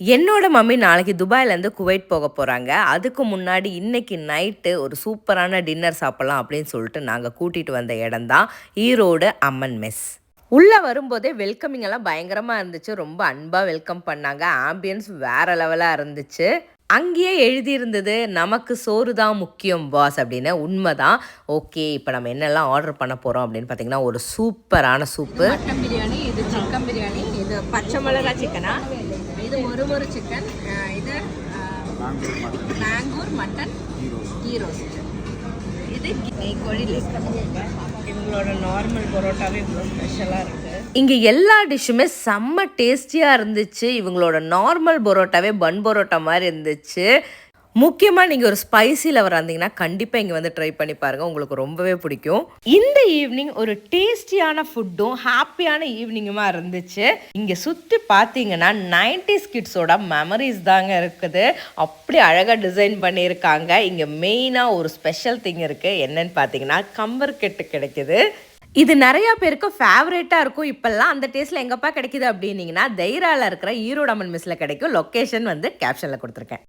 என்னோட மம்மி நாளைக்கு துபாயிலேருந்து குவைட் போக போகிறாங்க. அதுக்கு முன்னாடி இன்னைக்கு நைட்டு ஒரு சூப்பரான டின்னர் சாப்பிட்லாம் அப்படின்னு சொல்லிட்டு நாங்கள் கூட்டிகிட்டு வந்த இடம் தான் ஈரோடு அம்மன் மெஸ். உள்ளே வரும்போதே வெல்கமிங் எல்லாம் பயங்கரமாக இருந்துச்சு. ரொம்ப அன்பாக வெல்கம் பண்ணாங்க. ஆம்பியன்ஸ் வேறு லெவலாக இருந்துச்சு. அங்கேயே எழுதியிருந்தது நமக்கு சோறு தான் முக்கியம் பாஸ் அப்படின்னு. உண்மைதான். ஓகே, இப்போ நம்ம என்னெல்லாம் ஆர்டர் பண்ண போகிறோம் அப்படின்னு பார்த்தீங்கன்னா, ஒரு சூப்பரான சூப்பு, மட்டன் பிரியாணி, இது சிக்கன் பிரியாணி, இது பச்சை மிளகா சிக்கனா, இது ஒரு சிக்கன், இது மேங்கூர் மட்டன் கீ ரோஸ்ட், இது கோழி லிஸ்ட். இவங்களோட நார்மல் பரோட்டாவே இவ்வளோ ஸ்பெஷலாக இருக்குது. இங்கே எல்லா டிஷ்ஷுமே செம்ம டேஸ்டியாக இருந்துச்சு. இவங்களோட நார்மல் பரோட்டாவே பன் பரோட்டா மாதிரி இருந்துச்சு. முக்கியமாக நீங்கள் ஒரு ஸ்பைசி லவர் இருந்தீங்கன்னா கண்டிப்பாக இங்கே வந்து ட்ரை பண்ணி பாருங்கள், உங்களுக்கு ரொம்பவே பிடிக்கும். இந்த ஈவினிங் ஒரு டேஸ்டியான ஃபுட்டும் ஹாப்பியான ஈவினிங்குமா இருந்துச்சு. இங்கே சுற்றி பார்த்தீங்கன்னா 90s கிட்ஸோட மெமரிஸ் தாங்க இருக்குது. அப்படி அழகாக டிசைன் பண்ணியிருக்காங்க. இங்கே மெயினாக ஒரு ஸ்பெஷல் திங் இருக்குது. என்னன்னு பார்த்தீங்கன்னா கம்பர் கெட்டு கிடைக்குது. இது நிறையா பேருக்கு ஃபேவரேட்டாக இருக்கும். இப்போல்லாம் அந்த டேஸ்ட்டில் எங்கப்பா கிடைக்குது அப்படின்னீங்கன்னா தைராவில் இருக்கிற ஈரோடு அம்மன் மெஸ்ஸில் கிடைக்கும். லொக்கேஷன் வந்து கேப்ஷனில் கொடுத்துருக்கேன்.